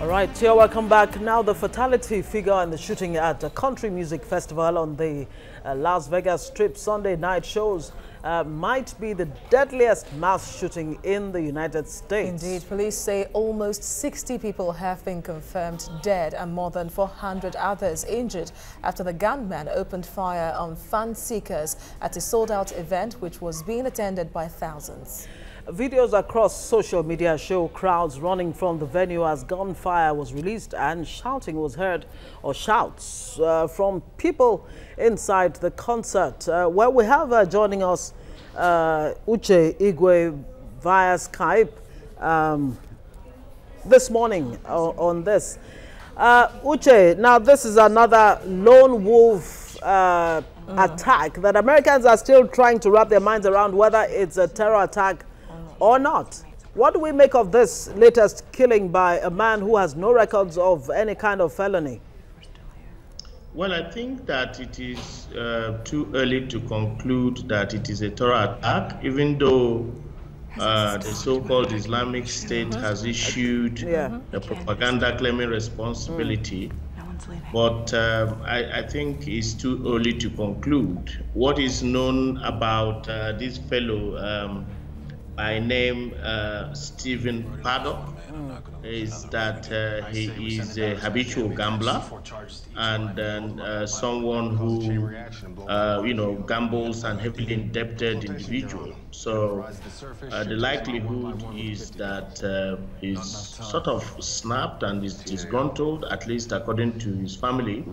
All right, you're welcome back. Now, the fatality figure in the shooting at a country music festival on the Las Vegas Strip Sunday night shows might be the deadliest mass shooting in the United States. Indeed, police say almost 60 people have been confirmed dead and more than 400 others injured after the gunman opened fire on fan seekers at a sold-out event which was being attended by thousands. Videos across social media show crowds running from the venue as gunfire was released and shouting was heard, or shouts from people inside the concert. Well, we have joining us Uche Igwe via Skype this morning on this. Uche, now this is another lone wolf attack that Americans are still trying to wrap their minds around whether it's a terror attack or not. What do we make of this latest killing by a man who has no records of any kind of felony? Well, I think that it is too early to conclude that it is a terror attack, even though the so-called Islamic State has issued a propaganda claiming responsibility. But I think it's too early to conclude. What is known about this fellow by name Stephen Paddock is that he is a habitual gambler and someone who gambles and heavily indebted individual. So the likelihood is that he's sort of snapped and is disgruntled, at least according to his family.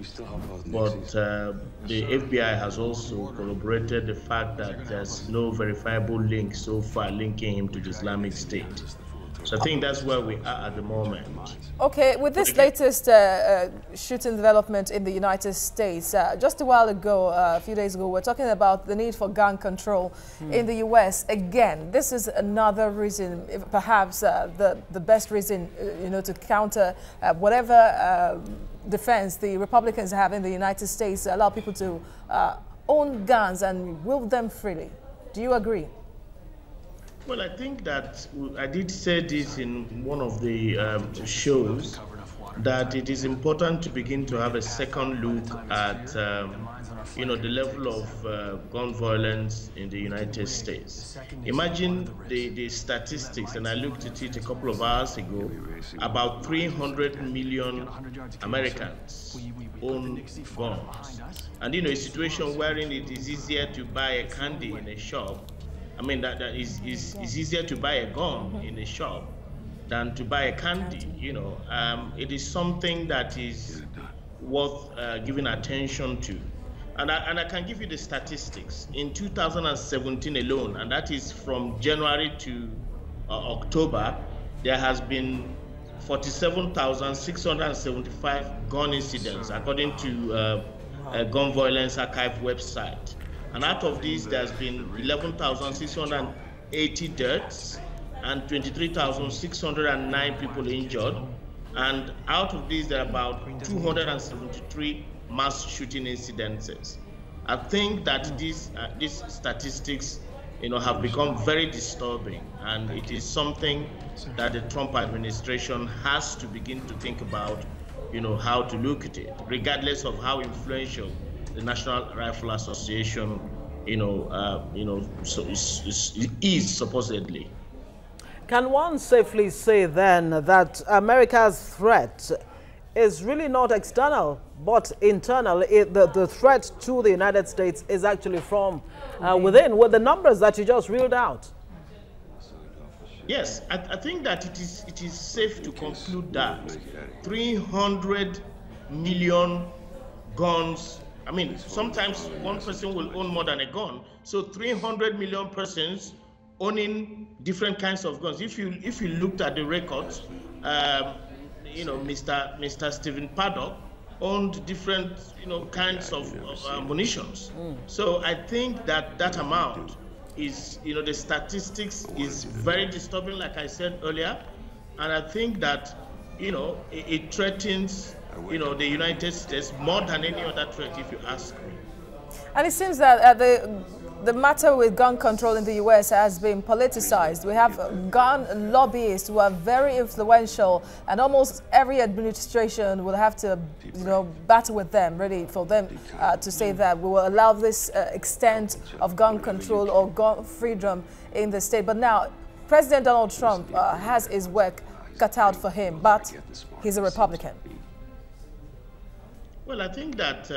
But the FBI has also corroborated the fact that there's no verifiable link so far linking him to the Islamic State. So I think that's where we are at the moment. Okay, with this latest shooting development in the United States, just a while ago, a few days ago, we're talking about the need for gun control in the U.S. Again, this is another reason, perhaps the best reason, to counter whatever defense the Republicans have in the United States, allow people to own guns and wield them freely. Do you agree? Well, I think that I did say this in one of the shows, that it is important to begin to have a second look at, the level of gun violence in the United States. Imagine the statistics, and I looked at it a couple of hours ago, about 300 million Americans own guns. And, a situation wherein it is easier to buy a candy in a shop. I mean, that is easier to buy a gun in a shop than to buy a candy, It is something that is worth giving attention to. And I can give you the statistics. In 2017 alone, and that is from January to October, there has been 47,675 gun incidents, according to a Gun Violence Archive website. And out of these, there's been 11,680 deaths and 23,609 people injured. And out of these, there are about 273 mass shooting incidences. I think that these statistics, have become very disturbing, and it is something that the Trump administration has to begin to think about, how to look at it, regardless of how influential the National Rifle Association, is supposedly. Can one safely say then that America's threat is really not external, but internal? The threat to the United States is actually from within, with the numbers that you just reeled out? Yes, I think that it is safe to conclude that 300 million guns. I mean, sometimes one person will own more than a gun. So 300 million persons owning different kinds of guns. If you looked at the records, Mr. Stephen Paddock owned different kinds of munitions. So I think that amount is, the statistics is very disturbing, like I said earlier, and I think that it threatens the United States more than any other threat, if you ask me. And it seems that the matter with gun control in the U.S. has been politicized. We have gun lobbyists who are very influential, and almost every administration will have to, battle with them, really, for them to say that we will allow this extent of gun control or gun freedom in the state. But now, President Donald Trump has his work cut out for him, but he's a Republican. Well, I think that,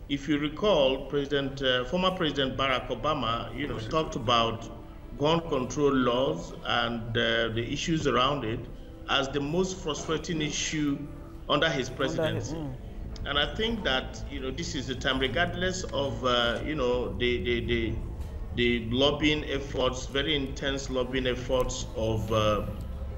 if you recall, former President Barack Obama, talked about gun control laws and the issues around it as the most frustrating issue under his presidency. And I think that, this is the time, regardless of, the lobbying efforts, very intense lobbying efforts of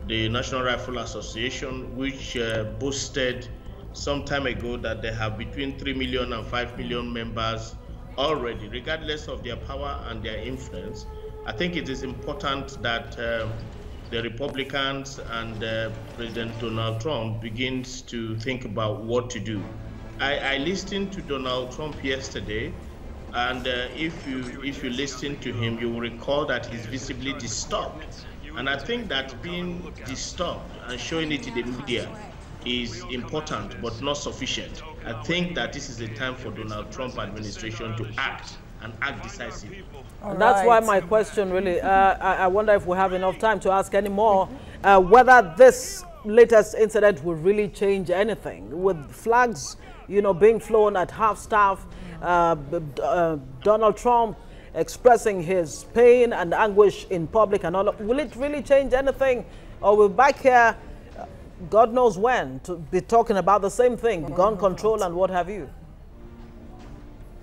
the National Rifle Association, which boasted some time ago that they have between 3 million and 5 million members already, regardless of their power and their influence. I think it is important that the Republicans and President Donald Trump begins to think about what to do. I listened to Donald Trump yesterday, and if you listen to him, you will recall that he's visibly disturbed. And I think that being disturbed and showing it in the media is important, but not sufficient. I think that this is a time for Donald Trump administration to act, and act decisively. And that's why my question really, I wonder if we have enough time to ask any more, whether this latest incident will really change anything. With flags, being flown at half-staff, Donald Trump expressing his pain and anguish in public and all, will it really change anything? Or we're back here, God knows when, to be talking about the same thing, gun control and what have you?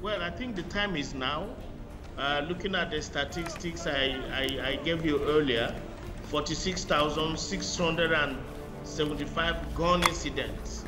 Well, I think the time is now. Looking at the statistics I gave you earlier, 46,675 gun incidents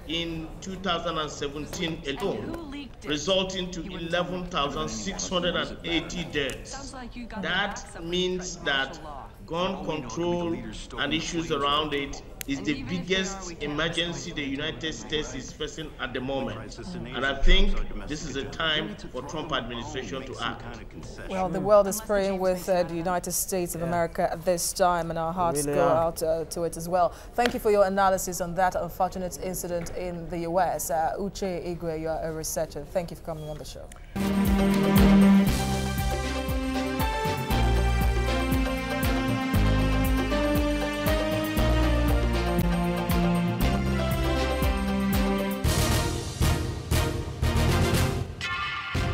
in 2017 alone, resulting to 11,680 deaths. That means that gun control and issues around it is the biggest emergency the United States is facing at the moment. And I think this is a time for Trump administration to act. Well, the world is praying with the United States of America at this time, and our hearts go out to it as well. Thank you for your analysis on that unfortunate incident in the U.S. Uche Igwe, you are a researcher. Thank you for coming on the show.